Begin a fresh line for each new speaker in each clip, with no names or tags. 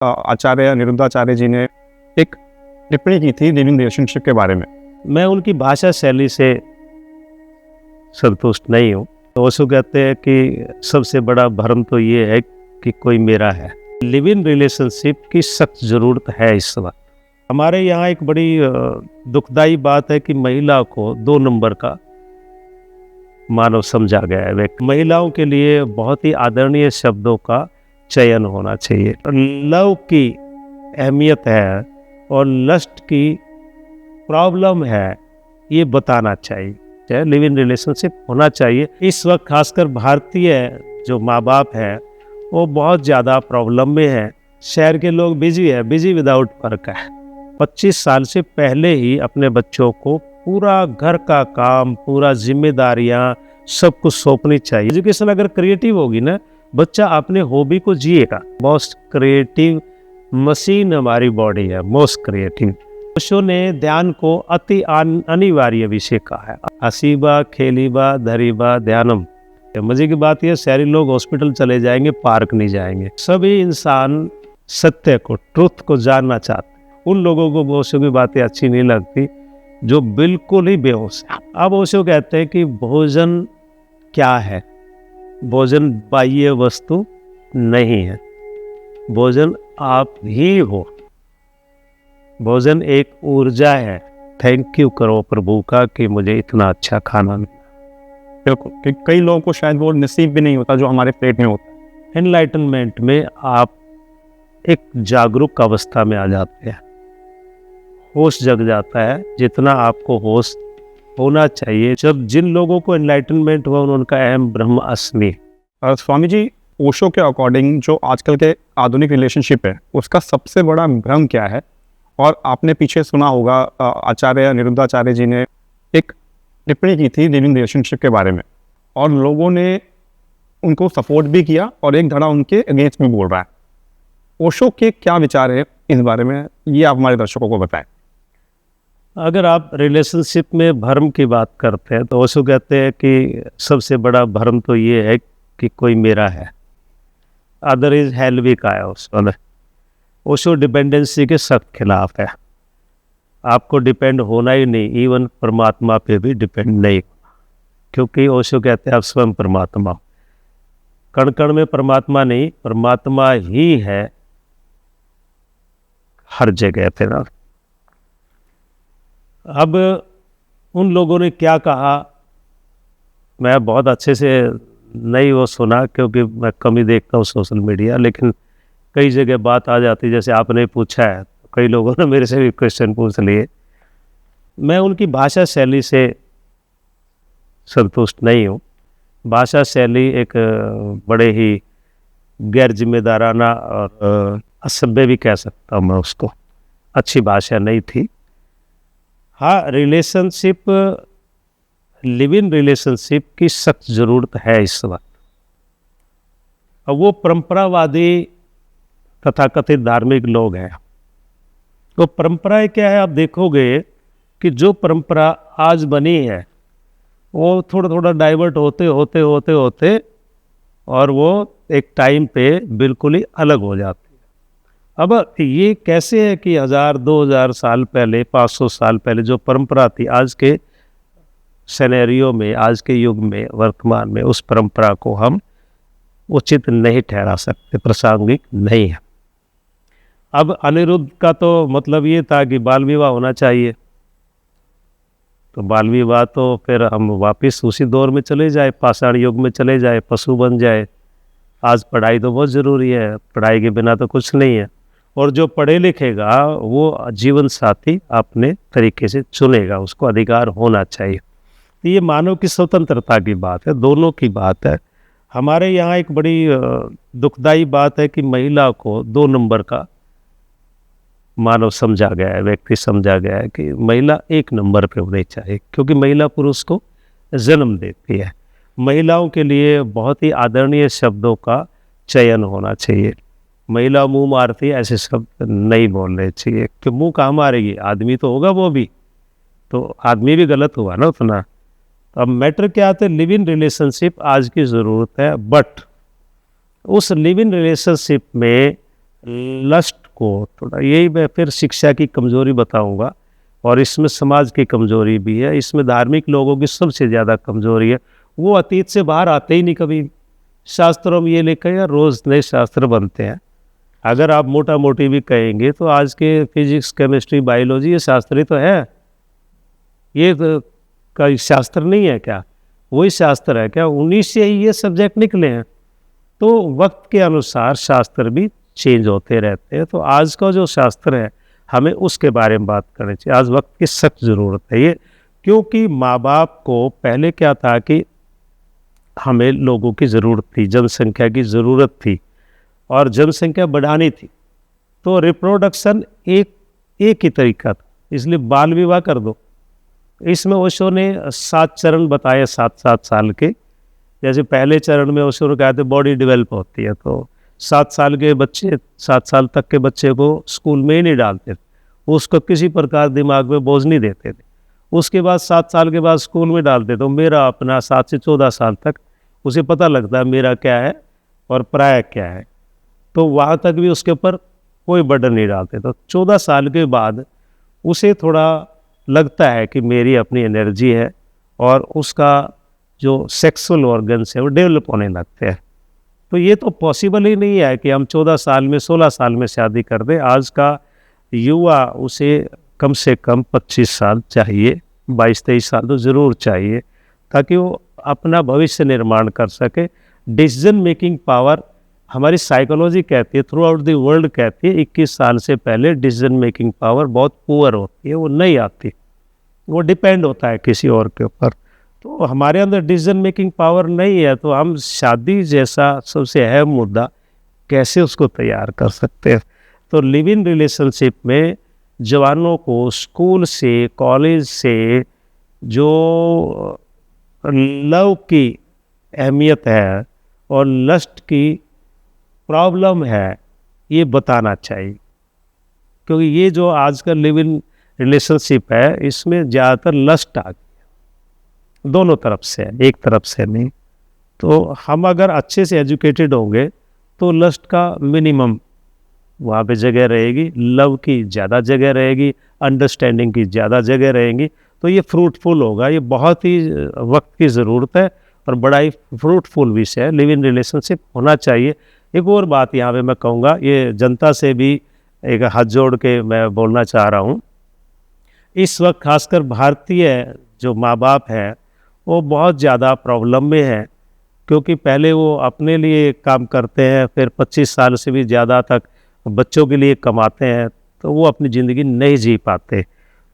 आचार्य निरुद्धाचार्य जी ने एक टिप्पणी की थी लिविंग रिलेशनशिप के बारे में।
मैं उनकी भाषा शैली से संतुष्ट नहीं हूँ। ओशो कहते हैं कि सबसे बड़ा भ्रम तो ये है कि कोई मेरा है। लिव इन रिलेशनशिप की सख्त ज़रूरत है इस वक्त। हमारे यहाँ एक बड़ी दुखदाई बात है कि महिला को 2 नंबर का मानव समझा गया है। महिलाओं के लिए बहुत ही आदरणीय शब्दों का चयन होना चाहिए। लव की अहमियत है और लस्ट की प्रॉब्लम है, ये बताना चाहिए। लिव इन रिलेशनशिप होना चाहिए। इस वक्त खासकर भारतीय जो माँ बाप हैं वो बहुत ज़्यादा प्रॉब्लम में है। शहर के लोग बिजी विदाउट वर्क है। 25 साल से पहले ही अपने बच्चों को पूरा घर का काम, पूरा जिम्मेदारियाँ सब कुछ सौंपनी चाहिए। एजुकेशन अगर क्रिएटिव होगी ना, बच्चा अपने हॉबी को जिएगा। मोस्ट क्रिएटिव मशीन हमारी बॉडी है, मोस्ट क्रिएटिव। ओशो ने ध्यान को अति अनिवार्य विषय कहा है। हसीबा खेलीबा धरीबा ध्यानम। मजे की बात यह, शहरी लोग हॉस्पिटल चले जाएंगे, पार्क नहीं जाएंगे। सभी इंसान सत्य को, ट्रुथ को जानना चाहते हैं। उन लोगों को ओशो की बातें अच्छी नहीं लगती जो बिल्कुल ही बेहोश है। अब ओशो कहते हैं कि भोजन क्या है? भोजन बाह्य वस्तु नहीं है, भोजन आप ही हो। भोजन एक ऊर्जा है। थैंक यू करो प्रभु का कि मुझे इतना अच्छा खाना मिला।
बिल्कुल, कि कई लोगों को शायद वो नसीब भी नहीं होता जो हमारे प्लेट में होता है।
एनलाइटनमेंट में आप एक जागरूक अवस्था में आ जाते हैं, होश जग जाता है जितना आपको होश होना चाहिए। जब जिन लोगों को एनलाइटनमेंट हुआ उनका अहम ब्रह्म अस्मि।
स्वामी जी, ओशो के अकॉर्डिंग जो आजकल के आधुनिक रिलेशनशिप है उसका सबसे बड़ा भ्रम क्या है? और आपने पीछे सुना होगा आचार्य निरुद्धाचार्य जी ने एक टिप्पणी की थी लिविंग रिलेशनशिप के बारे में, और लोगों ने उनको सपोर्ट भी किया और एक धड़ा उनके अगेंस्ट में बोल रहा है। ओशो के क्या विचार है इस बारे में, ये आप हमारे दर्शकों को बताएं।
अगर आप रिलेशनशिप में भ्रम की बात करते हैं तो ओशो कहते हैं कि सबसे बड़ा भ्रम तो ये है कि कोई मेरा है, अदर इज हेल भी कहा है ओशो डिपेंडेंसी के सख्त खिलाफ है। आपको डिपेंड होना ही नहीं, इवन परमात्मा पे भी डिपेंड नहीं, क्योंकि ओशो कहते हैं आप स्वयं परमात्मा। कण कण में परमात्मा नहीं, परमात्मा ही है हर जगह पे ना। अब उन लोगों ने क्या कहा, मैं बहुत अच्छे से नहीं वो सुना क्योंकि मैं कम ही देखता हूँ सोशल मीडिया, लेकिन कई जगह बात आ जाती, जैसे आपने पूछा है, कई लोगों ने मेरे से भी क्वेश्चन पूछ लिए। मैं उनकी भाषा शैली से संतुष्ट नहीं हूँ। भाषा शैली एक बड़े ही गैर जिम्मेदाराना और असभ्य भी कह सकता हूँ मैं उसको, अच्छी भाषा नहीं थी। हाँ, रिलेशनशिप, लिव इन रिलेशनशिप की सख्त ज़रूरत है इस वक्त। अब वो परंपरावादी तथाकथित धार्मिक लोग हैं। तो परंपराएं क्या है, आप देखोगे कि जो परंपरा आज बनी है वो थोड़ा थोड़ा डाइवर्ट होते होते होते होते और वो एक टाइम पे बिल्कुल ही अलग हो जाती है। अब ये कैसे है कि 1000-2000 साल पहले, 500 साल पहले जो परंपरा थी, आज के सिनेरियो में, आज के युग में, वर्तमान में उस परंपरा को हम उचित नहीं ठहरा सकते, प्रासंगिक नहीं है। अब अनिरुद्ध का तो मतलब ये था कि बाल विवाह होना चाहिए, तो बाल विवाह तो फिर हम वापस उसी दौर में चले जाए, पाषाण युग में चले जाए, पशु बन जाए। आज पढ़ाई तो बहुत ज़रूरी है, पढ़ाई के बिना तो कुछ नहीं है। और जो पढ़े लिखेगा वो जीवन साथी अपने तरीके से चुनेगा, उसको अधिकार होना चाहिए। तो ये मानव की स्वतंत्रता की बात है, दोनों की बात है। हमारे यहाँ एक बड़ी दुखदाई बात है कि महिला को 2 नंबर का मानव समझा गया है, व्यक्ति समझा गया है कि महिला 1 नंबर पे होनी चाहिए, क्योंकि महिला पुरुष को जन्म देती है। महिलाओं के लिए बहुत ही आदरणीय शब्दों का चयन होना चाहिए। महिला मुंह मारती है, ऐसे शब्द नहीं बोलने चाहिए, कि मुंह कहाँ मारेगी, आदमी तो होगा वो भी, तो आदमी भी गलत हुआ ना उतना। अब मैटर क्या आते, लिव इन रिलेशनशिप आज की ज़रूरत है, बट उस लिव इन रिलेशनशिप में लस्ट को थोड़ा, यही मैं फिर शिक्षा की कमजोरी बताऊंगा, और इसमें समाज की कमजोरी भी है, इसमें धार्मिक लोगों की सबसे ज़्यादा कमजोरी है। वो अतीत से बाहर आते ही नहीं कभी। शास्त्रों में ये लिखा है यार, रोज़ नए शास्त्र बनते हैं। अगर आप मोटा मोटी भी कहेंगे तो आज के फिजिक्स, केमिस्ट्री, बायोलॉजी ये शास्त्र ही तो है। ये तो कोई शास्त्र नहीं है क्या? वही शास्त्र है क्या? उन्हीं से ही ये सब्जेक्ट निकले हैं। तो वक्त के अनुसार शास्त्र भी चेंज होते रहते हैं। तो आज का जो शास्त्र है, हमें उसके बारे में बात करनी चाहिए। आज वक्त की सख्त ज़रूरत है ये, क्योंकि माँ बाप को पहले क्या था कि हमें लोगों की ज़रूरत थी, जनसंख्या की ज़रूरत थी, और जनसंख्या बढ़ानी थी। तो रिप्रोडक्शन एक ही तरीका था, इसलिए बाल विवाह कर दो। इसमें ओशो ने 7 चरण बताए, 7-7 साल के। जैसे पहले चरण में ओशो ने कहा था बॉडी डेवलप होती है, तो 7 साल के बच्चे, 7 साल तक के बच्चे को स्कूल में ही नहीं डालते थे, उसको किसी प्रकार दिमाग में बोझ नहीं देते थे। उसके बाद 7 साल के बाद स्कूल में डालते, तो मेरा अपना 7 से 14 साल तक उसे पता लगता है मेरा क्या है और पराया क्या है। तो वहाँ तक भी उसके ऊपर कोई बर्डन नहीं डालते। तो 14 साल के बाद उसे थोड़ा लगता है कि मेरी अपनी एनर्जी है, और उसका जो सेक्सुअल ऑर्गन्स है वो डेवलप होने लगते हैं। तो ये तो पॉसिबल ही नहीं है कि हम 14 साल में, 16 साल में शादी कर दें। आज का युवा, उसे कम से कम 25 साल चाहिए, 22-23 साल तो ज़रूर चाहिए, ताकि वो अपना भविष्य निर्माण कर सके। डिसीजन मेकिंग पावर, हमारी साइकोलॉजी कहती है, थ्रू आउट द वर्ल्ड कहती है, 21 साल से पहले डिसीजन मेकिंग पावर बहुत पुअर होती है, वो नहीं आती, वो डिपेंड होता है किसी और के ऊपर। तो हमारे अंदर डिसीजन मेकिंग पावर नहीं है, तो हम शादी जैसा सबसे अहम मुद्दा कैसे उसको तैयार कर सकते हैं। तो लिव इन रिलेशनशिप में जवानों को स्कूल से, कॉलेज से जो लव की अहमियत है और लस्ट की प्रॉब्लम है, ये बताना चाहिए। क्योंकि ये जो आज का लिव इन रिलेशनशिप है, इसमें ज़्यादातर लस्ट आ गई है, दोनों तरफ से है, एक तरफ से नहीं। तो हम अगर अच्छे से एजुकेटेड होंगे तो लस्ट का मिनिमम वहाँ पे जगह रहेगी, लव की ज़्यादा जगह रहेगी, अंडरस्टैंडिंग की ज़्यादा जगह रहेंगी। तो ये फ्रूटफुल होगा। ये बहुत ही वक्त की ज़रूरत है और बड़ा ही फ्रूटफुल विषय है। लिव इन रिलेशनशिप होना चाहिए। एक और बात यहाँ पे मैं कहूँगा, ये जनता से भी एक हाथ जोड़ के मैं बोलना चाह रहा हूँ। इस वक्त खासकर भारतीय जो माँ बाप हैं, वो बहुत ज़्यादा प्रॉब्लम में हैं, क्योंकि पहले वो अपने लिए काम करते हैं, फिर 25 साल से भी ज़्यादा तक बच्चों के लिए कमाते हैं, तो वो अपनी ज़िंदगी नहीं जी पाते।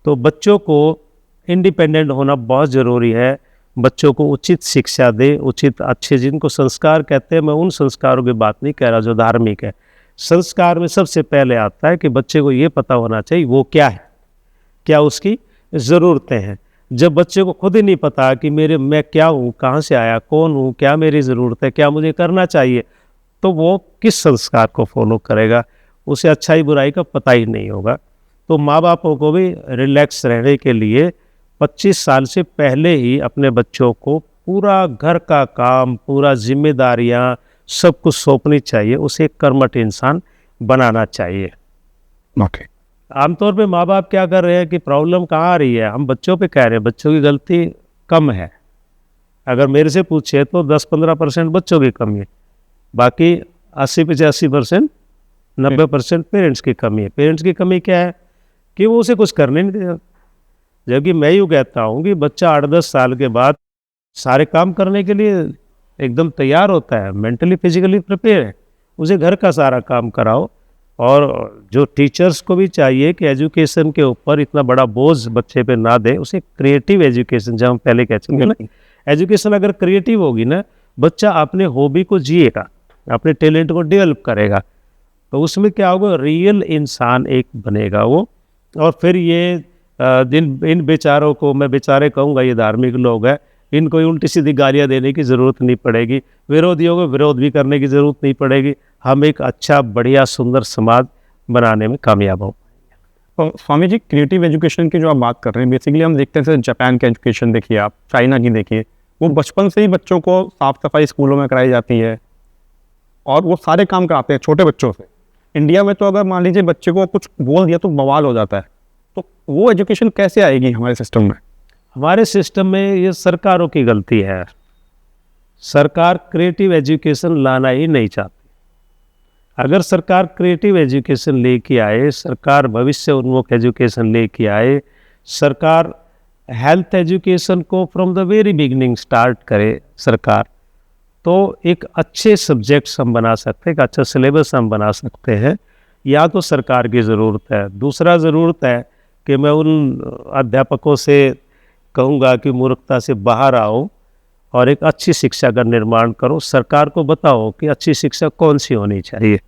तो बच्चों को इंडिपेंडेंट होना बहुत ज़रूरी है। बच्चों को उचित शिक्षा दे, उचित अच्छे, जिनको संस्कार कहते हैं, मैं उन संस्कारों की बात नहीं कह रहा जो धार्मिक है। संस्कार में सबसे पहले आता है कि बच्चे को ये पता होना चाहिए वो क्या है, क्या उसकी ज़रूरतें हैं। जब बच्चे को खुद ही नहीं पता कि मैं क्या हूँ, कहाँ से आया, कौन हूँ, क्या मेरी ज़रूरत है, क्या मुझे करना चाहिए, तो वो किस संस्कार को फॉलो करेगा? उसे अच्छाई बुराई का पता ही नहीं होगा। तो माँ बापों को भी रिलैक्स रहने के लिए 25 साल से पहले ही अपने बच्चों को पूरा घर का काम, पूरा जिम्मेदारियाँ सब कुछ सौंपनी चाहिए। उसे एक कर्मठ इंसान बनाना चाहिए।
ओके।
आमतौर पे माँ बाप क्या कर रहे हैं कि प्रॉब्लम कहाँ आ रही है, हम बच्चों पे कह रहे हैं। बच्चों की गलती कम है। अगर मेरे से पूछे तो 10-15% बच्चों की कमी है, बाकी 80-85%, 90% पेरेंट्स की कमी है। पेरेंट्स की कमी क्या है कि वो उसे कुछ करने नहीं देता। जबकि मैं यूँ कहता हूँ कि बच्चा 8-10 साल के बाद सारे काम करने के लिए एकदम तैयार होता है, मेंटली फिजिकली प्रिपेयर है। उसे घर का सारा काम कराओ। और जो टीचर्स को भी चाहिए कि एजुकेशन के ऊपर इतना बड़ा बोझ बच्चे पे ना दे, उसे क्रिएटिव एजुकेशन, जब हम पहले कहते हैं ना, एजुकेशन अगर क्रिएटिव होगी ना, बच्चा अपने हॉबी को जिएगा, अपने टैलेंट को डेवलप करेगा, तो उसमें क्या होगा, रियल इंसान एक बनेगा वो। और फिर ये इन बेचारों को, मैं बेचारे कहूँगा, ये धार्मिक लोग हैं, इनको उल्टी सीधी गालियाँ देने की ज़रूरत नहीं पड़ेगी, विरोधियों को विरोध भी करने की ज़रूरत नहीं पड़ेगी। हम एक अच्छा, बढ़िया, सुंदर समाज बनाने में कामयाब हो।
तो स्वामी जी, क्रिएटिव एजुकेशन की जो आप बात कर रहे हैं, बेसिकली हम देखते हैं, जैसे जापान की एजुकेशन देखिए आप, चाइना की देखिए, वो बचपन से ही बच्चों को साफ सफाई स्कूलों में कराई जाती है और वो सारे काम कराते हैं छोटे बच्चों से। इंडिया में तो अगर मान लीजिए बच्चे को कुछ बोल दिया तो बवाल हो जाता है, तो वो एजुकेशन कैसे आएगी हमारे सिस्टम में?
हमारे सिस्टम में ये सरकारों की गलती है। सरकार क्रिएटिव एजुकेशन लाना ही नहीं चाहती। अगर सरकार क्रिएटिव एजुकेशन लेके आए, सरकार भविष्य उन्मुख एजुकेशन लेके आए, सरकार हेल्थ एजुकेशन को from the very beginning start करे सरकार, तो एक अच्छे सब्जेक्ट्स हम बना सकते हैं, एक अच्छा सिलेबस हम बना सकते हैं। या तो सरकार की ज़रूरत है। दूसरा ज़रूरत है कि मैं उन अध्यापकों से कहूँगा कि मूर्खता से बाहर आओ और एक अच्छी शिक्षा का निर्माण करो। सरकार को बताओ कि अच्छी शिक्षा कौन सी होनी चाहिए।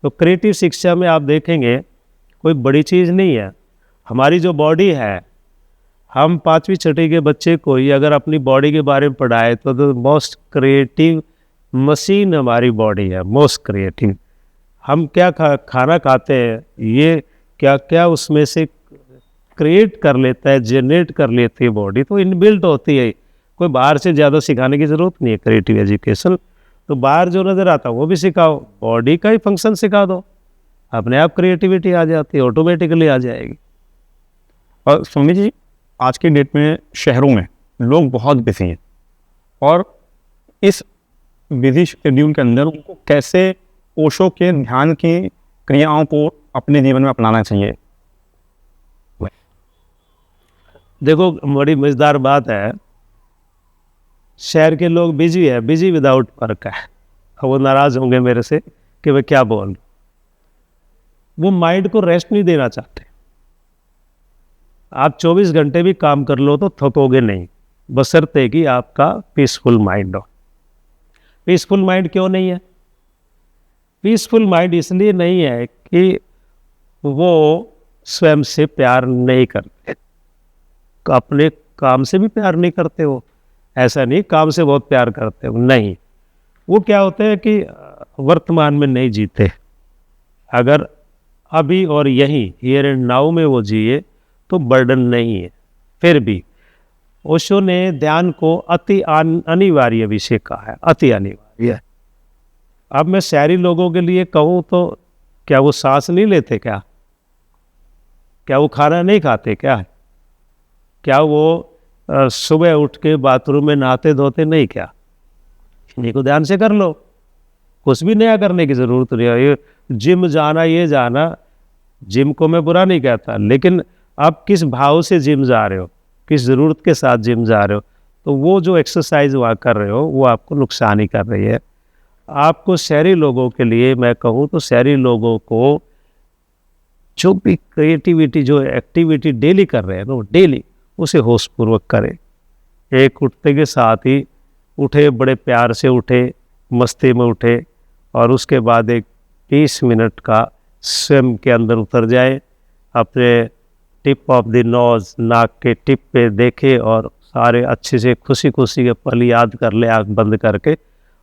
तो क्रिएटिव शिक्षा में आप देखेंगे कोई बड़ी चीज़ नहीं है। हमारी जो बॉडी है, हम 5वीं छठी के बच्चे को ही अगर अपनी बॉडी के बारे में पढ़ाए तो मोस्ट क्रिएटिव मशीन हमारी बॉडी है, मोस्ट क्रिएटिव। हम क्या खाना खाते हैं, ये क्या क्या उसमें से क्रिएट कर लेता है, जनरेट कर लेती है बॉडी, तो इनबिल्ट होती है। कोई बाहर से ज़्यादा सिखाने की ज़रूरत नहीं है क्रिएटिव एजुकेशन। तो बाहर जो नज़र आता है वो भी सिखाओ, बॉडी का ही फंक्शन सिखा दो, अपने आप क्रिएटिविटी आ जाती है, ऑटोमेटिकली आ जाएगी।
और स्वामी जी, आज की डेट में शहरों में लोग बहुत बिजी हैं, और इस बिजी शेड्यूल के अंदर उनको कैसे ओशो के ध्यान की क्रियाओं को अपने जीवन में अपनाना चाहिए?
देखो, बड़ी मज़ेदार बात है, शहर के लोग बिजी है, बिजी विदाउट वर्क है। वो नाराज़ होंगे मेरे से कि मैं क्या बोल, वो माइंड को रेस्ट नहीं देना चाहते। आप 24 घंटे भी काम कर लो तो थकोगे नहीं, बशर्ते कि आपका पीसफुल माइंड हो। पीसफुल माइंड क्यों नहीं है? पीसफुल माइंड इसलिए नहीं है कि वो स्वयं से प्यार नहीं करते, अपने काम से भी प्यार नहीं करते। वो ऐसा नहीं काम से बहुत प्यार करते हो, नहीं। वो क्या होते हैं कि वर्तमान में नहीं जीते। अगर अभी और यहीं हियर एंड नाउ में वो जिए तो बर्डन नहीं है। फिर भी ओशो ने ध्यान को अति अनिवार्य विषय कहा है, अति अनिवार्य। अब मैं शहरी लोगों के लिए कहूँ तो क्या वो सांस नहीं लेते? क्या वो खाना नहीं खाते? क्या वो सुबह उठ के बाथरूम में नहाते धोते नहीं? क्या इन्हीं को ध्यान से कर लो, कुछ भी नया करने की ज़रूरत नहीं है। ये जिम जाना, ये जाना, जिम को मैं बुरा नहीं कहता, लेकिन आप किस भाव से जिम जा रहे हो, किस ज़रूरत के साथ जिम जा रहे हो, तो वो जो एक्सरसाइज वहाँ कर रहे हो वो आपको नुकसान ही कर रही है। आपको शहरी लोगों के लिए मैं कहूँ तो शहरी लोगों को जो भी क्रिएटिविटी, जो एक्टिविटी डेली कर रहे हैं ना, वो डेली उसे होशपूर्वक करें। एक उठते के साथ ही उठे, बड़े प्यार से उठे, मस्ती में उठे, और उसके बाद एक 30 मिनट का स्वयं के अंदर उतर जाए, अपने टिप ऑफ द नोज, नाक के टिप पे देखे और सारे अच्छे से खुशी खुशी के पल याद कर ले आँख बंद करके,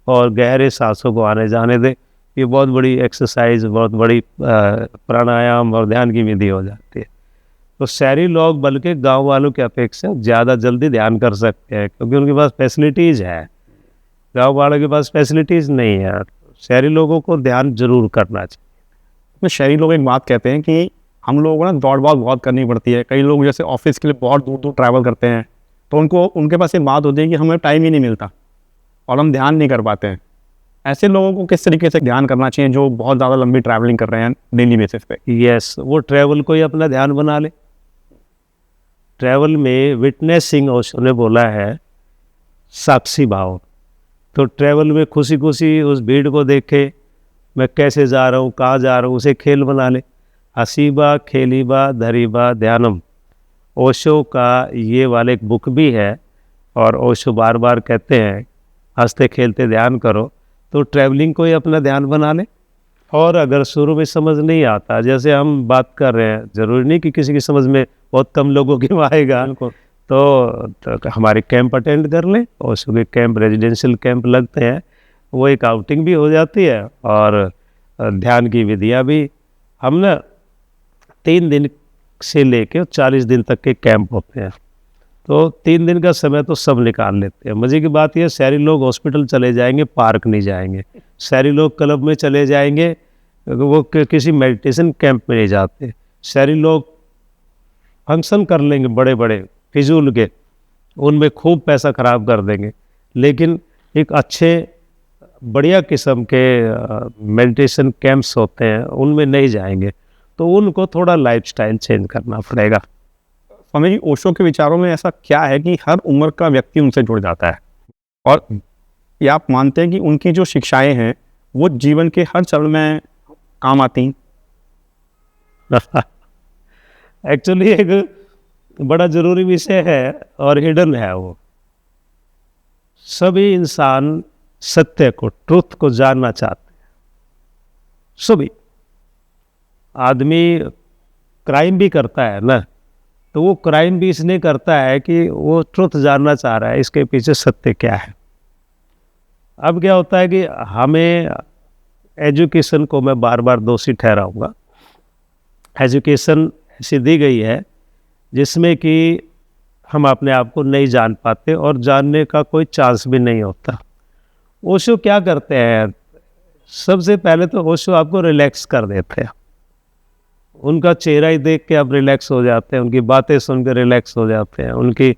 और गहरे सांसों को आने जाने दे। ये बहुत बड़ी एक्सरसाइज, बहुत बड़ी प्राणायाम और ध्यान की विधि हो जाती है। तो शहरी लोग बल्कि गांव वालों की अपेक्षा ज़्यादा जल्दी ध्यान कर सकते हैं, क्योंकि उनके पास फैसिलिटीज़ है। गांव वालों के पास फैसिलिटीज़ नहीं है। शहरी लोगों को ध्यान जरूर करना चाहिए।
तो शहरी लोग एक बात कहते हैं कि हम लोगों को ना दौड़ भाग बहुत करनी पड़ती है। कई लोग जैसे ऑफिस के लिए बहुत दूर दूर ट्रैवल करते हैं, तो उनके पास ये बात होती है कि हमें टाइम ही नहीं मिलता और हम ध्यान नहीं कर पाते हैं। ऐसे लोगों को किस तरीके से ध्यान करना चाहिए जो बहुत ज़्यादा लंबी ट्रैवलिंग कर रहे हैं डेली बेसिस पे?
यस, वो ट्रैवल को ही अपना ध्यान बना ले। ट्रैवल में विटनेसिंग ओशो ने बोला है साक्षी भाव। तो ट्रैवल में खुशी खुशी उस भीड़ को देखे, मैं कैसे जा रहा हूँ, कहाँ जा रहा हूँ, उसे खेल बना ले। हसीबा खेलीबा धरीबा ध्यानम, ओशो का ये वाला एक बुक भी है, और ओशो बार बार कहते हैं हंसते खेलते ध्यान करो। तो ट्रैवलिंग को ही अपना ध्यान बना ले। और अगर शुरू में समझ नहीं आता, जैसे हम बात कर रहे हैं, ज़रूरी नहीं कि किसी की समझ में, बहुत कम लोगों की आएगा, तो हमारे कैंप अटेंड कर लें। ओशो के कैंप, रेजिडेंशियल कैंप लगते हैं, वो एक आउटिंग भी हो जाती है और ध्यान की विधियाँ भी। हम ना 3 दिन से लेके 40 दिन तक के कैंप होते हैं, तो 3 दिन का समय तो सब निकाल लेते हैं। मज़े की बात यह, शहरी लोग हॉस्पिटल चले जाएंगे, पार्क नहीं जाएंगे। शहरी लोग क्लब में चले जाएंगे, वो किसी मेडिटेशन कैंप में नहीं जाते। शहरी लोग फंक्शन कर लेंगे बड़े बड़े फिजूल के, उनमें खूब पैसा खराब कर देंगे, लेकिन एक अच्छे बढ़िया किस्म के मेडिटेशन कैंप्स होते हैं उनमें नहीं जाएंगे। तो उनको थोड़ा लाइफस्टाइल चेंज करना पड़ेगा।
स्वामी जी, ओशो के विचारों में ऐसा क्या है कि हर उम्र का व्यक्ति उनसे जुड़ जाता है, और ये आप मानते हैं कि उनकी जो शिक्षाएं हैं वो जीवन के हर चरण में काम आती हैं?
एक्चुअली एक बड़ा ज़रूरी विषय है और हिडन है वो। सभी इंसान सत्य को, ट्रुथ को जानना चाहते हैं। सभी आदमी क्राइम भी करता है ना, तो वो क्राइम भी इसलिए करता है कि वो ट्रुथ जानना चाह रहा है, इसके पीछे सत्य क्या है। अब क्या होता है कि हमें एजुकेशन को मैं बार बार दोषी ठहराऊंगा। एजुकेशन ऐसी दी गई है जिसमें कि हम अपने आप को नहीं जान पाते और जानने का कोई चांस भी नहीं होता। ओशो क्या करते हैं, सबसे पहले तो ओशो आपको रिलैक्स कर देते हैं। उनका चेहरा ही देख के आप रिलैक्स हो जाते हैं, उनकी बातें सुन के रिलैक्स हो जाते हैं, उनकी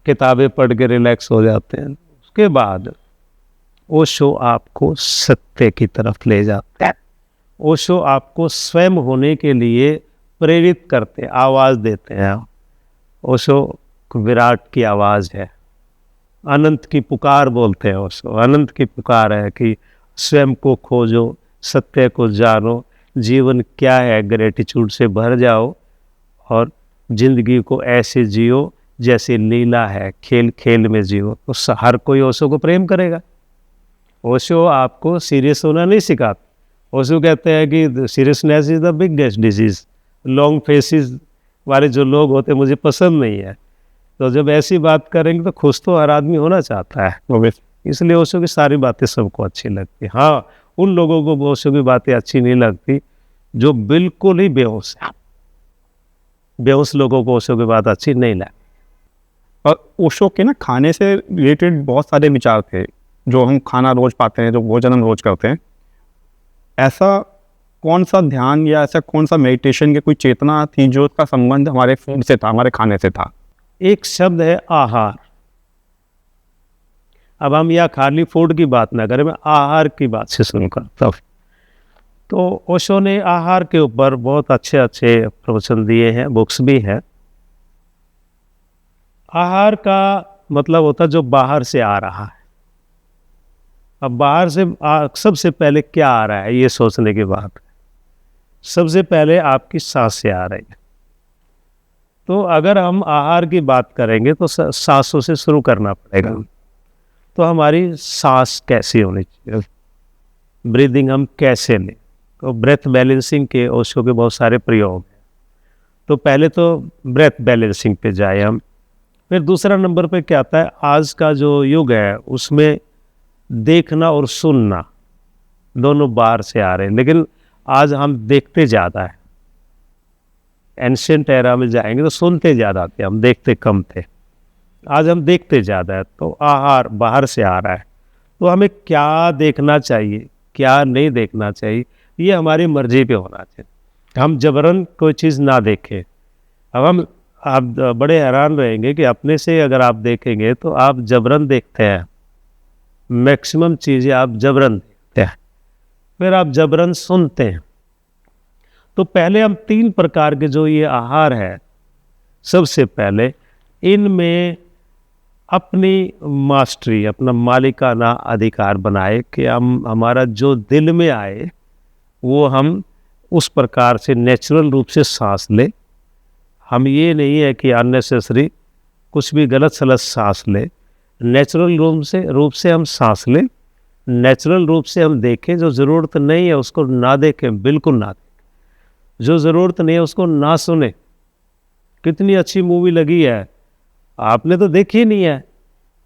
किताबें पढ़ के रिलैक्स हो जाते हैं। उसके बाद ओशो आपको सत्य की तरफ ले जाते हैं। ओशो आपको स्वयं होने के लिए प्रेरित करते हैं, आवाज़ देते हैं। ओशो विराट की आवाज़ है, अनंत की पुकार बोलते हैं ओशो। अनंत की पुकार है कि स्वयं को खोजो, सत्य को जानो, जीवन क्या है ग्रेटिट्यूड से भर जाओ और जिंदगी को ऐसे जियो जैसे लीला है, खेल खेल में जियो। तो हर कोई ओशो को प्रेम करेगा। ओशो आपको सीरियस होना नहीं सिखाते। ओशो कहते हैं कि seriousness is the biggest disease. Long faces वाले जो लोग होते हैं मुझे पसंद नहीं है। तो जब ऐसी बात करेंगे तो खुश तो हर आदमी होना चाहता है, इसलिए ओशो की सारी बातें सबको अच्छी लगती। हाँ, उन लोगों को ओशो की बातें अच्छी नहीं लगती जो बिल्कुल ही बेहोश है। बेहोश लोगों को ओशो की बात अच्छी नहीं लगती।
और ओशो के ना खाने से रिलेटेड बहुत सारे विचार थे, जो हम खाना रोज पाते हैं, जो भोजन हम रोज करते हैं। ऐसा कौन सा ध्यान या ऐसा कौन सा मेडिटेशन की कोई चेतना थी जो उसका संबंध हमारे फूड से था, हमारे खाने से था?
एक शब्द है आहार। अब हम यहाँ खाली फूड की बात ना करें, मैं आहार की बात से शुरू करता हूँ। तो ओशो ने आहार के ऊपर बहुत अच्छे अच्छे प्रवचन दिए हैं, बुक्स भी हैं। आहार का मतलब होता है जो बाहर से आ रहा है। अब बाहर से सबसे पहले क्या आ रहा है ये सोचने की बात है। सबसे पहले आपकी सांस से आ रही है। तो अगर हम आहार की बात करेंगे तो सांसों से शुरू करना पड़ेगा। तो हमारी सांस कैसी होनी चाहिए, ब्रीदिंग हम कैसे लें। तो ब्रेथ बैलेंसिंग के ओशो के बहुत सारे प्रयोग हैं। तो पहले तो ब्रेथ बैलेंसिंग पे जाए हम। फिर दूसरा नंबर पे क्या आता है, आज का जो युग है उसमें देखना और सुनना दोनों बाहर से आ रहे हैं, लेकिन आज हम देखते ज़्यादा है। एंशिएंट एरा में जाएंगे तो सुनते ज़्यादा थे, हम देखते कम थे। आज हम देखते ज़्यादा है। तो आहार बाहर से आ रहा है। तो हमें क्या देखना चाहिए, क्या नहीं देखना चाहिए, ये हमारी मर्जी पे होना चाहिए। हम जबरन कोई चीज़ ना देखें। अब आप बड़े हैरान रहेंगे कि अपने से अगर आप देखेंगे तो आप जबरन देखते हैं, मैक्सिमम चीज़ें आप जबरन देखते हैं, फिर आप जबरन सुनते हैं। तो पहले हम 3 प्रकार के जो ये आहार है, सबसे पहले इनमें अपनी मास्टरी, अपना मालिकाना अधिकार बनाए कि हम हमारा जो दिल में आए वो हम उस प्रकार से नेचुरल रूप से सांस ले। हम ये नहीं है कि अननेसेसरी कुछ भी गलत सलत सांस ले। नेचुरल रूप से हम सांस लें, नेचुरल रूप से हम देखें। जो ज़रूरत नहीं है उसको ना देखें, बिल्कुल ना देखें। जो ज़रूरत नहीं है उसको ना सुने। कितनी अच्छी मूवी लगी है, आपने तो देखी ही नहीं है,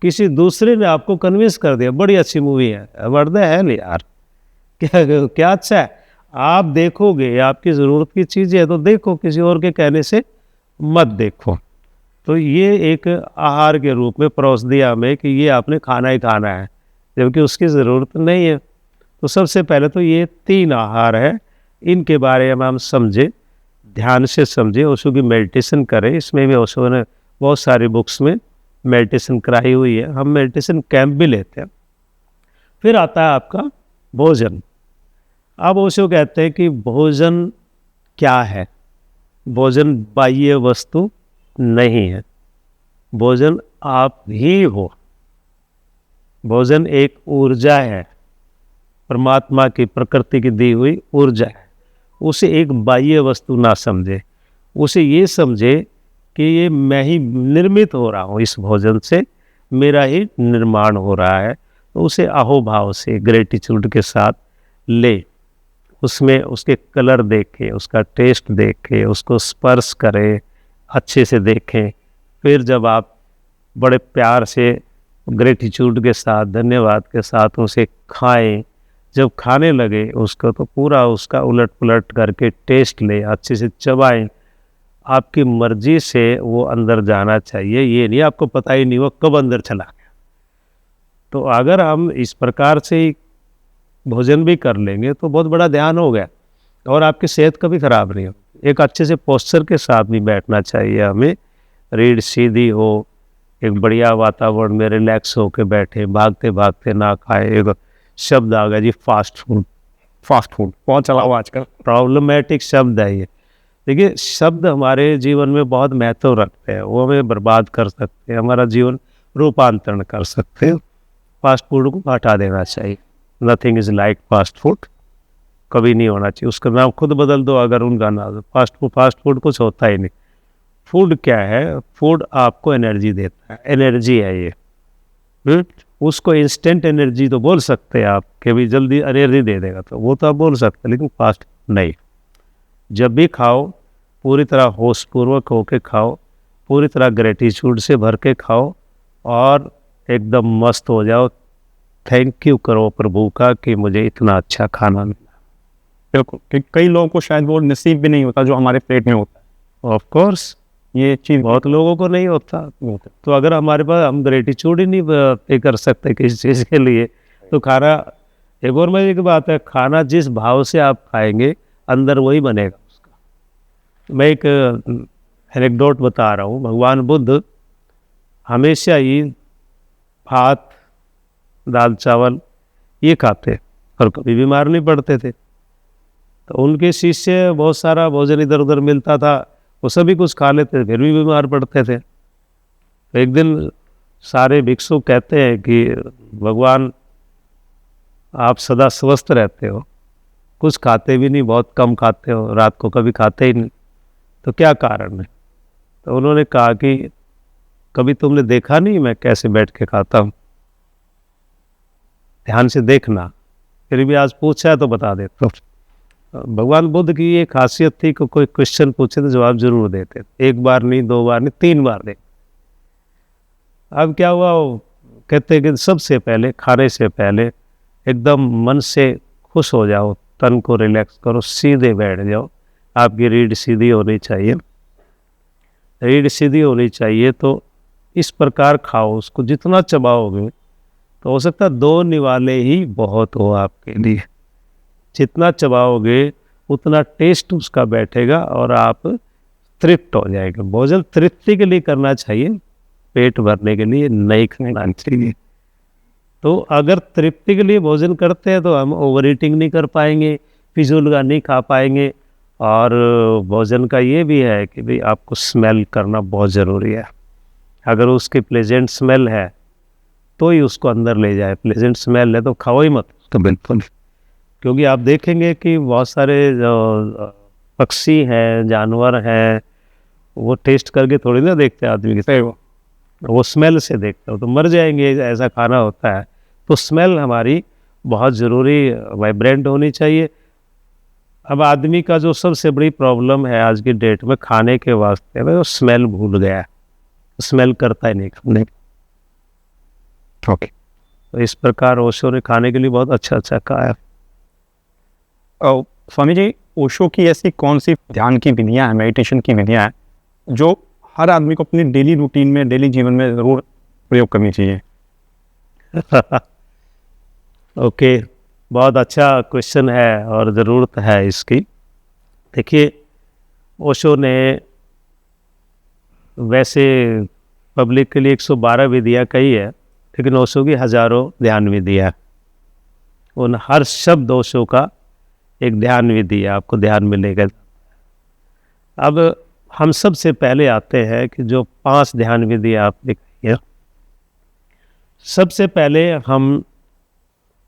किसी दूसरे ने आपको कन्विंस कर दिया बड़ी अच्छी मूवी है, वर्दे है नहीं यार, क्या अच्छा है। आप देखोगे, आपकी ज़रूरत की चीज़ है तो देखो, किसी और के कहने से मत देखो। तो ये एक आहार के रूप में परोस दिया हमें कि ये आपने खाना ही खाना है, जबकि उसकी ज़रूरत नहीं है। तो सबसे पहले तो ये 3 आहार है इनके बारे में हम समझे, ध्यान से समझे, ओशो की मेडिटेशन करें। इसमें भी ओशो ने बहुत सारी बुक्स में मेडिटेशन कराई हुई है, हम मेडिटेशन कैंप भी लेते हैं। फिर आता है आपका भोजन। अब ओशो कहते हैं कि भोजन क्या है? भोजन बाह्य वस्तु नहीं है, भोजन आप ही हो। भोजन एक ऊर्जा है, परमात्मा की, प्रकृति की दी हुई ऊर्जा है। उसे एक बाह्य वस्तु ना समझे, उसे ये समझे कि ये मैं ही निर्मित हो रहा हूँ, इस भोजन से मेरा ही निर्माण हो रहा है। तो उसे अहोभाव से, ग्रेटिट्यूड के साथ ले, उसमें उसके कलर देखें, उसका टेस्ट देखें, उसको स्पर्श करें, अच्छे से देखें। फिर जब आप बड़े प्यार से, ग्रेटिट्यूड के साथ, धन्यवाद के साथ उसे खाएं, जब खाने लगे उसको तो पूरा उसका उलट पुलट करके टेस्ट लें, अच्छे से चबाएं। आपकी मर्जी से वो अंदर जाना चाहिए, ये नहीं आपको पता ही नहीं वो कब अंदर चला गया। तो अगर हम इस प्रकार से भोजन भी कर लेंगे तो बहुत बड़ा ध्यान हो गया और आपकी सेहत कभी खराब नहीं हो। एक अच्छे से पोस्चर के साथ भी बैठना चाहिए हमें, रीढ़ सीधी हो, एक बढ़िया वातावरण में रिलैक्स होकर बैठे, भागते भागते ना खाए। एक शब्द आ गया जी, फास्ट फूड।
फास्ट फूड बहुत चला हुआ आजकल।
प्रॉब्लमेटिक शब्द है ये। देखिए, शब्द हमारे जीवन में बहुत महत्व रखते हैं, वो हमें बर्बाद कर सकते हैं, हमारा जीवन रूपांतरण कर सकते हैं। फास्ट फूड को हटा देना चाहिए। Nothing is like fast food, कभी नहीं होना चाहिए। उसका नाम खुद बदल दो, अगर उनका नाम फास्ट फूड कुछ होता ही नहीं। फूड क्या है? फूड आपको एनर्जी देता है, एनर्जी है ये। उसको इंस्टेंट एनर्जी तो बोल सकते हैं आप कि भी जल्दी एनर्जी दे देगा, तो वो तो आप बोल सकते हैं, लेकिन फास्ट नहीं। जब भी खाओ पूरी तरह होशपूर्वक होके खाओ, पूरी तरह ग्रेटिट्यूड से भर के खाओ और एकदम मस्त हो जाओ। थैंक यू करो प्रभु का कि मुझे इतना अच्छा खाना मिला।
बिल्कुल, कि कई लोगों को शायद वो नसीब भी नहीं होता जो हमारे प्लेट में होता है।
ऑफ कोर्स
ये चीज़
बहुत लोगों को नहीं होता। तो अगर हमारे पास, हम ग्रेटिट्यूड ही नहीं पे कर सकते किसी चीज़ के लिए, तो खाना, एक और मैं एक बात है, खाना जिस भाव से आप खाएंगे अंदर वही बनेगा उसका। मैं एक एनेक्डोट बता रहा हूँ। भगवान बुद्ध हमेशा ही भात, दाल चावल ये खाते और कभी बीमार नहीं पड़ते थे। तो उनके शिष्य, बहुत सारा भोजन इधर उधर मिलता था, वो सभी कुछ खा लेते थे, फिर भी बीमार पड़ते थे। तो एक दिन सारे भिक्षु कहते हैं कि भगवान, आप सदा स्वस्थ रहते हो, कुछ खाते भी नहीं, बहुत कम खाते हो, रात को कभी खाते ही नहीं, तो क्या कारण है? तो उन्होंने कहा कि कभी तुमने देखा नहीं मैं कैसे बैठ के खाता हूँ? ध्यान से देखना। फिर भी आज पूछा है तो बता देता हूँ। भगवान बुद्ध की ये खासियत थी कि कोई क्वेश्चन पूछे तो जवाब जरूर देते, एक बार नहीं, दो बार नहीं, 3 बार दे। अब क्या हुआ, वो कहते कि सबसे पहले, खाने से पहले एकदम मन से खुश हो जाओ, तन को रिलैक्स करो, सीधे बैठ जाओ। आपकी रीढ़ सीधी होनी चाहिए, रीढ़ सीधी होनी चाहिए। तो इस प्रकार खाओ, उसको जितना चबाओगे तो हो सकता है 2 निवाले ही बहुत हो आपके लिए। जितना चबाओगे उतना टेस्ट उसका बैठेगा और आप तृप्त हो जाएगा। भोजन तृप्ति के लिए करना चाहिए, पेट भरने के लिए नहीं खाना चाहिए। तो अगर तृप्ति के लिए भोजन करते हैं तो हम ओवर ईटिंग नहीं कर पाएंगे, फिजूल का नहीं खा पाएंगे। और भोजन का ये भी है कि भाई आपको स्मेल करना बहुत ज़रूरी है। अगर उसकी प्लेजेंट स्मेल है तो ही उसको अंदर ले जाए, प्लेजेंट स्मेल है तो खाओ ही मत तो बिल्कुल। क्योंकि आप देखेंगे कि बहुत सारे पक्षी हैं, जानवर हैं, वो टेस्ट करके थोड़ी ना देखते आदमी की तरह, वो स्मेल से देखते हो तो मर जाएंगे, ऐसा खाना होता है। तो स्मेल हमारी बहुत ज़रूरी, वाइब्रेंट होनी चाहिए। अब आदमी का जो सबसे बड़ी प्रॉब्लम है आज की डेट में खाने के वास्ते में, वो स्मेल भूल गया है, स्मेल करता ही नहीं खाने।
ओके,
तो इस प्रकार ओशो ने खाने के लिए बहुत अच्छा अच्छा कहा है।
स्वामी जी, ओशो की ऐसी कौन सी ध्यान की विधियाँ हैं, मेडिटेशन की विधियाँ हैं जो हर आदमी को अपनी डेली रूटीन में, डेली जीवन में ज़रूर प्रयोग करनी चाहिए?
ओके, बहुत अच्छा क्वेश्चन है और ज़रूरत है इसकी। देखिए, ओशो ने वैसे पब्लिक के लिए 112 विधियाँ कही है, लेकिन ओशो की हज़ारों ध्यान विधियाँ, उन हर शब्द ओशो का एक ध्यान विधि है, आपको ध्यान मिलेगा। अब हम सबसे पहले आते हैं कि जो 5 ध्यान विधि आपने कही है, सबसे पहले हम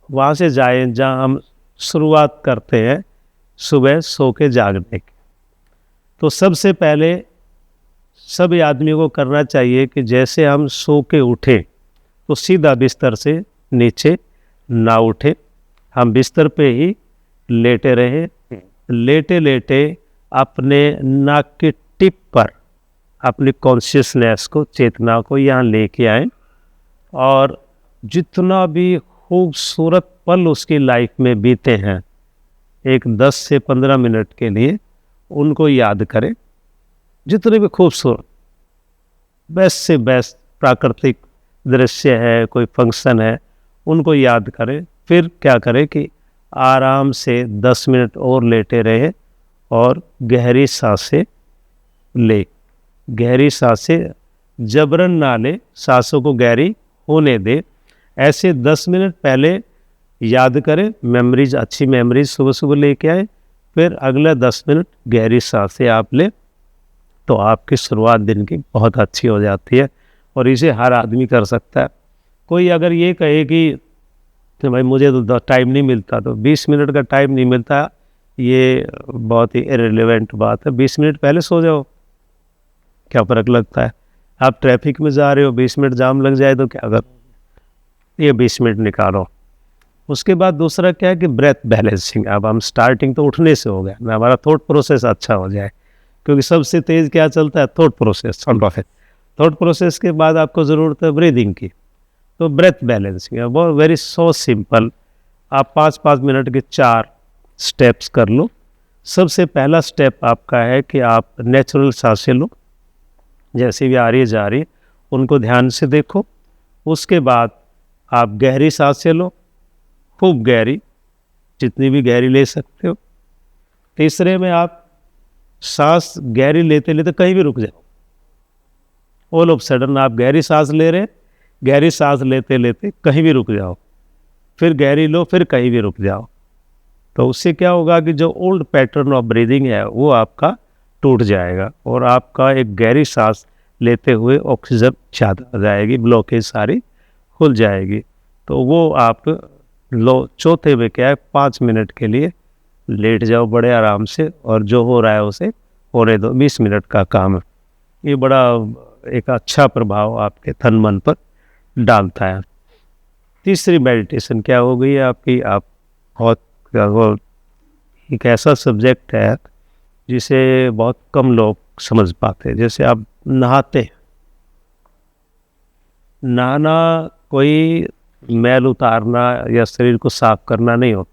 वहाँ से जाएं जहाँ हम शुरुआत करते हैं सुबह सो के जागने की। तो सबसे पहले सभी आदमी को करना चाहिए कि जैसे हम सो के उठें तो सीधा बिस्तर से नीचे ना उठे, हम बिस्तर पे ही लेटे रहें। लेटे लेटे अपने नाक के टिप पर अपनी कॉन्शियसनेस को, चेतना को यहाँ लेके आए और जितना भी खूबसूरत पल उसकी लाइफ में बीते हैं, एक 10 से 15 मिनट के लिए उनको याद करें। जितने भी खूबसूरत बेस्ट से बेस्ट प्राकृतिक दृश्य है, कोई फंक्शन है, उनको याद करें। फिर क्या करें कि आराम से 10 मिनट और लेटे रहे और गहरी सांसें ले। गहरी सांसें जबरन ना ले, सांसों को गहरी होने दे। ऐसे 10 मिनट पहले याद करें, मेमोरीज, अच्छी मेमोरीज सुबह सुबह लेके आए। फिर अगले 10 मिनट गहरी सांसें आप लें तो आपकी शुरुआत दिन की बहुत अच्छी हो जाती है और इसे हर आदमी कर सकता है। कोई अगर ये कहे कि भाई मुझे तो टाइम नहीं मिलता, तो 20 मिनट का टाइम नहीं मिलता, ये बहुत ही इररिलेवेंट बात है। 20 मिनट पहले सो जाओ, क्या फ़र्क लगता है। आप ट्रैफिक में जा रहे हो, 20 मिनट जाम लग जाए तो क्या कर, ये 20 मिनट निकालो। उसके बाद दूसरा क्या है कि ब्रेथ बैलेंसिंग। अब हम स्टार्टिंग तो उठने से हो गया ना, हमारा थॉट प्रोसेस अच्छा हो जाए, क्योंकि सबसे तेज़ क्या चलता है, थॉट प्रोसेस। थॉट प्रोसेस के बाद आपको ज़रूरत है ब्रीदिंग की। तो ब्रेथ बैलेंसिंग है बहुत वेरी सो सिंपल। आप 5-5 मिनट के 4 स्टेप्स कर लो। सबसे पहला स्टेप आपका है कि आप नेचुरल सांसें लो, जैसे भी आ रही है जा रही है उनको ध्यान से देखो। उसके बाद आप गहरी सांसें लो, खूब गहरी, जितनी भी गहरी ले सकते हो। तीसरे में आप सांस गहरी लेते लेते कहीं भी रुक जाओ। ऑल ऑफ सडन आप गहरी सांस ले रहे, गहरी सांस लेते लेते कहीं भी रुक जाओ, फिर गहरी लो, फिर कहीं भी रुक जाओ। तो उससे क्या होगा कि जो ओल्ड पैटर्न ऑफ ब्रीदिंग है वो आपका टूट जाएगा और आपका एक गहरी सांस लेते हुए ऑक्सीजन ज़्यादा आ जाएगी, ब्लॉकेज सारी खुल जाएगी। तो वो आप लो। चौथे में क्या है, 5 मिनट के लिए लेट जाओ बड़े आराम से और जो हो रहा है उसे होने दो। 20 मिनट का काम है। ये बड़ा एक अच्छा प्रभाव आपके तन मन पर डालता है। तीसरी मेडिटेशन क्या हो गई आपकी, आप बहुत एक ऐसा सब्जेक्ट है जिसे बहुत कम लोग समझ पाते हैं। जैसे आप नहाते, नहाना कोई मैल उतारना या शरीर को साफ करना नहीं होता,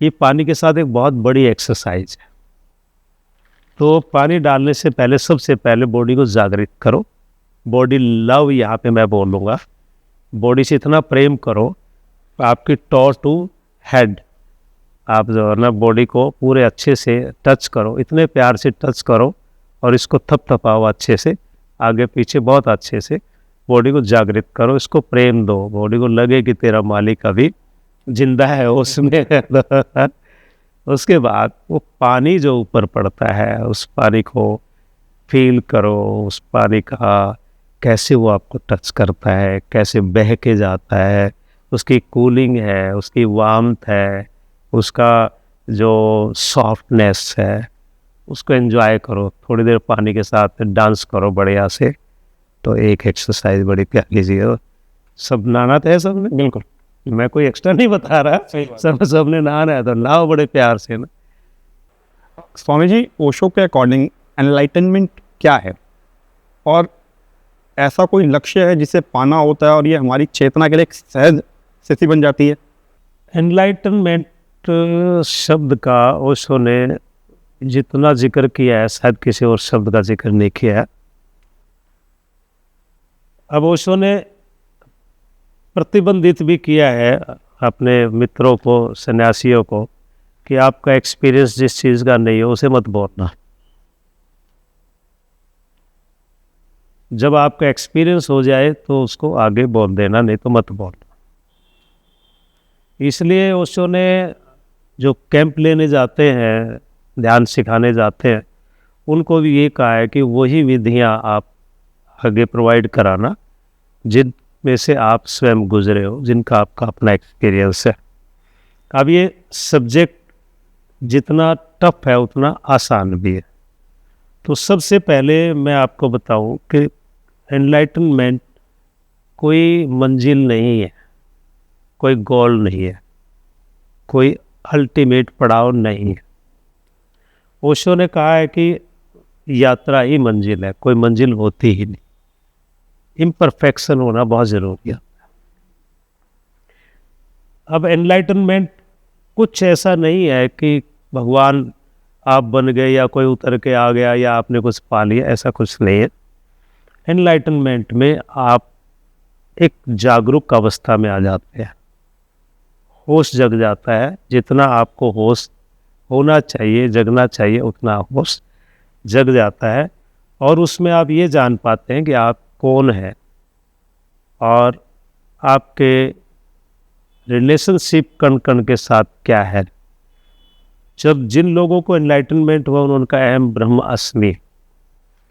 ये पानी के साथ एक बहुत बड़ी एक्सरसाइज है। तो पानी डालने से पहले सबसे पहले बॉडी को जागृत करो। बॉडी लव यहाँ पे मैं बोलूँगा, बॉडी से इतना प्रेम करो, आपकी टॉ टू हेड, आप जो है ना बॉडी को पूरे अच्छे से टच करो, इतने प्यार से टच करो और इसको थपथपाओ अच्छे से, आगे पीछे बहुत अच्छे से बॉडी को जागृत करो, इसको प्रेम दो। बॉडी को लगे कि तेरा मालिक अभी जिंदा है उसमें। उसके बाद वो पानी जो ऊपर पड़ता है उस पानी को फील करो, उस पानी का कैसे वो आपको टच करता है, कैसे बह के जाता है, उसकी कूलिंग है, उसकी वार्मथ है, उसका जो सॉफ्टनेस है, उसको एंजॉय करो। थोड़ी देर पानी के साथ डांस करो बढ़िया से। तो एक एक्सरसाइज बड़ी प्यारी सी है। सब नहाना तो है सबने, बिल्कुल, मैं कोई एक्स्ट्रा नहीं बता रहा, सबने नहाना है तो नहाओ बड़े प्यार से ना।
स्वामी जी, ओशो के अकॉर्डिंग एनलाइटनमेंट क्या है और ऐसा कोई लक्ष्य है जिसे पाना होता है और ये हमारी चेतना के लिए एक सहज स्थिति बन जाती है?
एनलाइटनमेंट शब्द का ओशो ने जितना जिक्र किया है शायद किसी और शब्द का जिक्र नहीं किया है। अब ओशो ने प्रतिबंधित भी किया है अपने मित्रों को, सन्यासियों को, कि आपका एक्सपीरियंस जिस चीज़ का नहीं हो उसे मत बोलना। जब आपका एक्सपीरियंस हो जाए तो उसको आगे बोल देना, नहीं तो मत बोलना। इसलिए ओशो ने जो कैंप लेने जाते हैं, ध्यान सिखाने जाते हैं, उनको भी ये कहा है कि वही विधियां आप आगे प्रोवाइड कराना जिनमें से आप स्वयं गुजरे हो, जिनका आपका अपना एक्सपीरियंस है। अब ये सब्जेक्ट जितना टफ है उतना आसान भी है। तो सबसे पहले मैं आपको बताऊं कि एनलाइटनमेंट कोई मंजिल नहीं है, कोई गोल नहीं है, कोई अल्टीमेट पड़ाव नहीं है। ओशो ने कहा है कि यात्रा ही मंजिल है, कोई मंजिल होती ही नहीं। इम्परफेक्शन होना बहुत ज़रूरी है। अब एनलाइटनमेंट कुछ ऐसा नहीं है कि भगवान आप बन गए या कोई उतर के आ गया या आपने कुछ पा लिया, ऐसा कुछ नहीं है। एनलाइटनमेंट में आप एक जागरूक अवस्था में आ जाते हैं, होश जग जाता है। जितना आपको होश होना चाहिए, जगना चाहिए, उतना होश जग जाता है। और उसमें आप ये जान पाते हैं कि आप कौन हैं और आपके रिलेशनशिप कण कण के साथ क्या है। जब जिन लोगों को एनलाइटनमेंट हुआ, उनका अहम ब्रह्म अस्मि,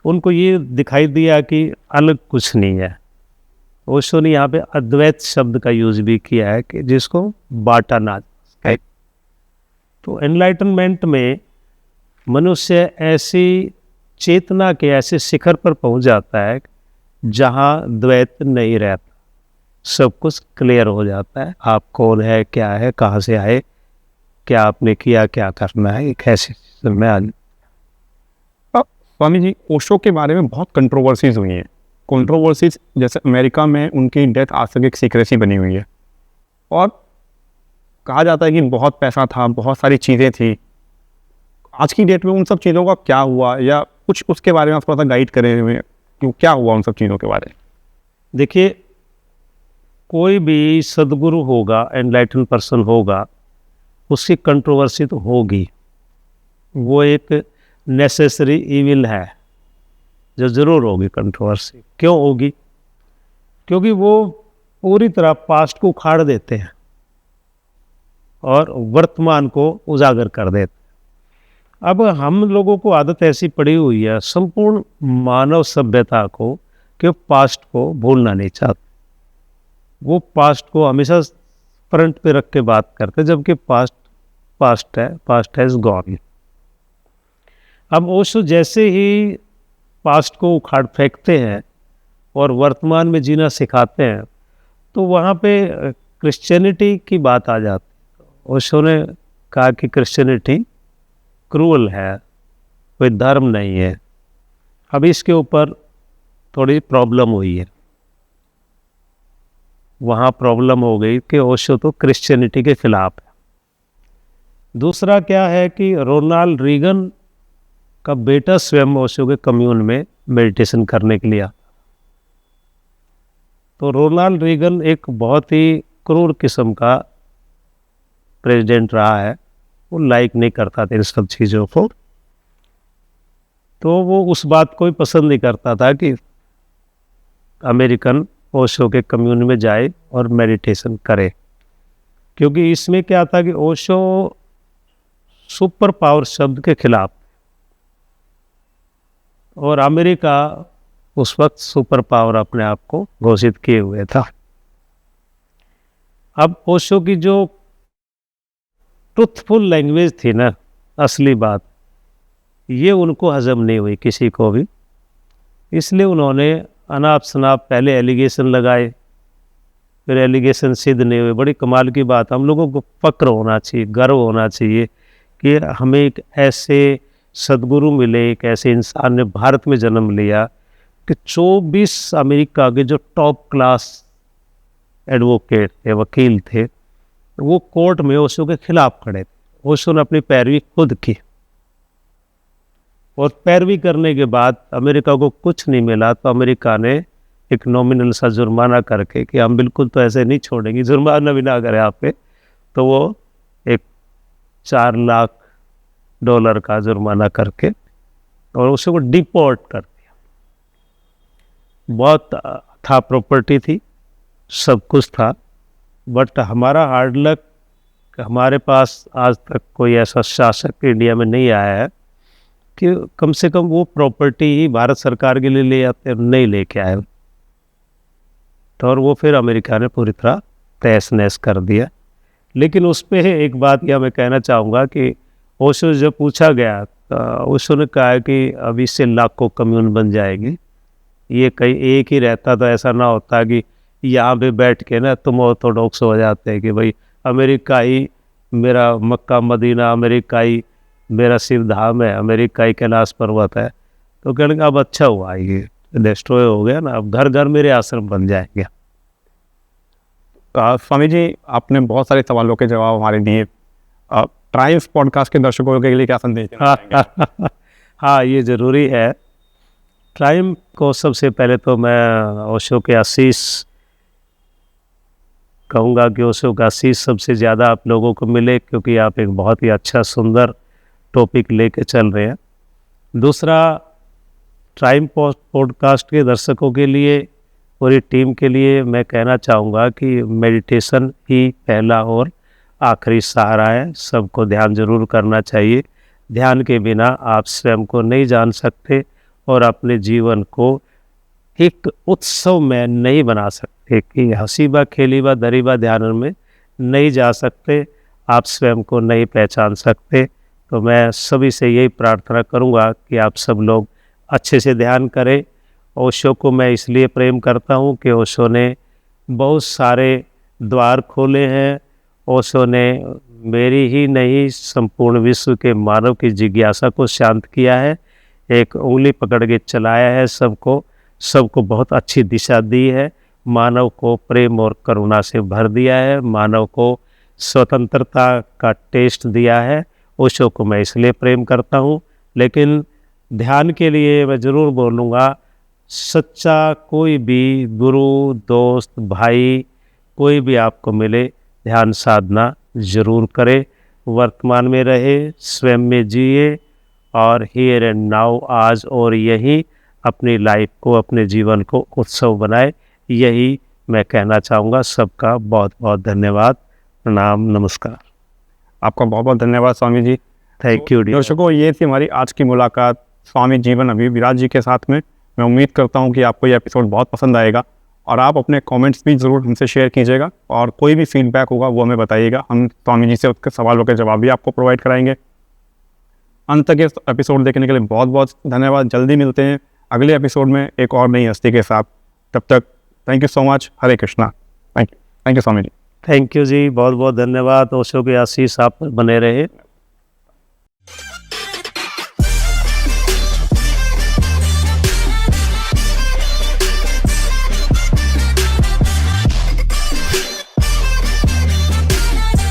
उनको ये दिखाई दिया कि अलग कुछ नहीं है। ओशो ने यहाँ पे अद्वैत शब्द का यूज भी किया है कि जिसको बांटा ना जाए। तो एनलाइटनमेंट में मनुष्य ऐसी चेतना के ऐसे शिखर पर पहुंच जाता है जहाँ द्वैत नहीं रहता, सब कुछ क्लियर हो जाता है। आप कौन है, क्या है, कहाँ से आए, क्या आपने किया, क्या करना है, एक ऐसी चीज़ में आ।
अब स्वामी जी, ओशो के बारे में बहुत कंट्रोवर्सीज हुई हैं। कंट्रोवर्सीज जैसे अमेरिका में उनकी डेथ आज तक एक सीक्रेसी बनी हुई है, और कहा जाता है कि बहुत पैसा था, बहुत सारी चीज़ें थी। आज की डेट में उन सब चीज़ों का क्या हुआ, या कुछ उसके बारे में आप थोड़ा सा गाइड करें हुए कि क्या हुआ उन सब चीज़ों के बारे में।
देखिए, कोई भी सदगुरु होगा, एनलाइटन पर्सन होगा, उसकी कंट्रोवर्सी तो होगी। वो एक नेसेसरी इविल है जो ज़रूर होगी कंट्रोवर्सी। क्यों होगी? क्योंकि वो पूरी तरह पास्ट को उखाड़ देते हैं और वर्तमान को उजागर कर देते हैं। अब हम लोगों को आदत ऐसी पड़ी हुई है, संपूर्ण मानव सभ्यता को, कि पास्ट को भूलना नहीं चाहते। वो पास्ट को हमेशा फ्रंट पे रख के बात करते, जबकि पास्ट पास्ट है, पास्ट हैज गॉन। अब ओशो जैसे ही पास्ट को उखाड़ फेंकते हैं और वर्तमान में जीना सिखाते हैं, तो वहाँ पे क्रिश्चियनिटी की बात आ जाती है। ओशो ने कहा कि क्रिश्चियनिटी क्रूअल है, कोई धर्म नहीं है। अब इसके ऊपर थोड़ी प्रॉब्लम हुई है। वहाँ प्रॉब्लम हो गई कि ओशो तो क्रिश्चियनिटी के खिलाफ है। दूसरा क्या है कि रोनाल्ड रीगन का बेटा स्वयं ओशो के कम्यून में मेडिटेशन करने के लिए आता। तो रोनाल्ड रीगन एक बहुत ही क्रूर किस्म का प्रेसिडेंट रहा है। वो लाइक नहीं करता था इन सब चीज़ों को, तो वो उस बात को भी पसंद नहीं करता था कि अमेरिकन ओशो के कम्यून में जाए और मेडिटेशन करे। क्योंकि इसमें क्या था कि ओशो सुपर पावर शब्द के खिलाफ, और अमेरिका उस वक्त सुपर पावर अपने आप को घोषित किए हुए था। अब ओशो की जो ट्रुथफुल लैंग्वेज थी ना, असली बात, ये उनको हजम नहीं हुई किसी को भी। इसलिए उन्होंने अनाप शनाप पहले एलिगेशन लगाए, फिर एलिगेशन सिद्ध नहीं हुए। बड़ी कमाल की बात, हम लोगों को फक्र होना चाहिए, गर्व होना चाहिए कि हमें एक ऐसे सदगुरु मिले, एक ऐसे इंसान ने भारत में जन्म लिया कि 24 अमेरिका के जो टॉप क्लास एडवोकेट थे, वकील थे, वो कोर्ट में ओशो के खिलाफ खड़े थे। ओशो ने अपनी पैरवी खुद की, और पैरवी करने के बाद अमेरिका को कुछ नहीं मिला, तो अमेरिका ने एक नॉमिनल सा जुर्माना करके कि हम बिल्कुल तो ऐसे नहीं छोड़ेंगे, जुर्माना भी ना करें आप पे, तो वो एक $4 लाख का जुर्माना करके और उसको डिपोर्ट कर दिया। बहुत था, प्रॉपर्टी थी, सब कुछ था, बट हमारा हार्ड लक, हमारे पास आज तक कोई ऐसा शासक इंडिया में नहीं आया है कि कम से कम वो प्रॉपर्टी ही भारत सरकार के लिए ले आते, नहीं लेके आए। तो और वो फिर अमेरिका ने पूरी तरह तहस नहस कर दिया। लेकिन उस पर एक बात यह मैं कहना चाहूँगा कि ओशो जब पूछा गया तो ओशो ने कहा कि अब इससे लाखों कम्यून बन जाएगी, ये कहीं एक ही रहता तो ऐसा ना होता कि यहाँ पे बैठ के ना तुम ऑर्थोडॉक्स हो जाते हैं कि भाई अमेरिका ही मेरा मक्का मदीना, अमेरिका ही मेरा शिव धाम है, अमेरिका ही कैलाश पर्वत है। तो कहने का अब अच्छा हुआ, ये डिस्ट्रॉय हो गया ना, अब घर घर मेरे आश्रम बन जाएंगे।
स्वामी जी, आपने बहुत सारे सवालों के जवाब हमारे दिए। ट्राइम्स पॉडकास्ट के दर्शकों के लिए क्या संदेश देना चाहेंगे?
हाँ, ये ज़रूरी है। ट्राइम्स को सबसे पहले तो मैं ओशो के आशीष कहूँगा कि ओशो का आशीष सबसे ज़्यादा आप लोगों को मिले, क्योंकि आप एक बहुत ही अच्छा सुंदर टॉपिक लेके चल रहे हैं। दूसरा, ट्राइम्स पॉडकास्ट के दर्शकों के लिए, पूरी टीम के लिए मैं कहना चाहूँगा कि मेडिटेशन ही पहला और आखिरी सहारा है। सबको ध्यान जरूर करना चाहिए। ध्यान के बिना आप स्वयं को नहीं जान सकते और अपने जीवन को एक उत्सव में नहीं बना सकते कि हंसीबा खेलीबा दरीबा ध्यान में नहीं जा सकते, आप स्वयं को नहीं पहचान सकते। तो मैं सभी से यही प्रार्थना करूँगा कि आप सब लोग अच्छे से ध्यान करें। ओशो को मैं इसलिए प्रेम करता हूँ कि ओशो ने बहुत सारे द्वार खोले हैं। ओशो ने मेरी ही नहीं, संपूर्ण विश्व के मानव की जिज्ञासा को शांत किया है, एक उंगली पकड़ के चलाया है, सबको बहुत अच्छी दिशा दी है, मानव को प्रेम और करुणा से भर दिया है, मानव को स्वतंत्रता का टेस्ट दिया है। ओशो को मैं इसलिए प्रेम करता हूँ। लेकिन ध्यान के लिए मैं ज़रूर बोलूँगा, सच्चा कोई भी गुरु, दोस्त, भाई कोई भी आपको मिले, ध्यान साधना ज़रूर करें, वर्तमान में रहे, स्वयं में जिए और हियर एंड नाउ, आज और यही अपनी लाइफ को, अपने जीवन को उत्सव बनाए। यही मैं कहना चाहूँगा। सबका बहुत बहुत धन्यवाद। प्रणाम, नमस्कार।
आपका बहुत बहुत धन्यवाद स्वामी जी।
Thank you.
दर्शकों, ये थी हमारी आज की मुलाकात स्वामी जीवन अभिविराज जी के साथ में। मैं उम्मीद करता हूँ कि आपको ये एपिसोड बहुत पसंद आएगा और आप अपने कमेंट्स भी ज़रूर हमसे शेयर कीजिएगा और कोई भी फीडबैक होगा वो हमें बताइएगा। हम स्वामी जी से उसके सवालों के जवाब भी आपको प्रोवाइड कराएंगे। अंत तक इस एपिसोड देखने के लिए बहुत बहुत धन्यवाद। जल्दी मिलते हैं अगले एपिसोड में एक और नई हस्ती के साथ। तब तक thank you so much. Hare Krishna. Thank you Swami ji.
Thank you जी, बहुत बहुत धन्यवाद। ओशो के आशीष आप पर बने रहे।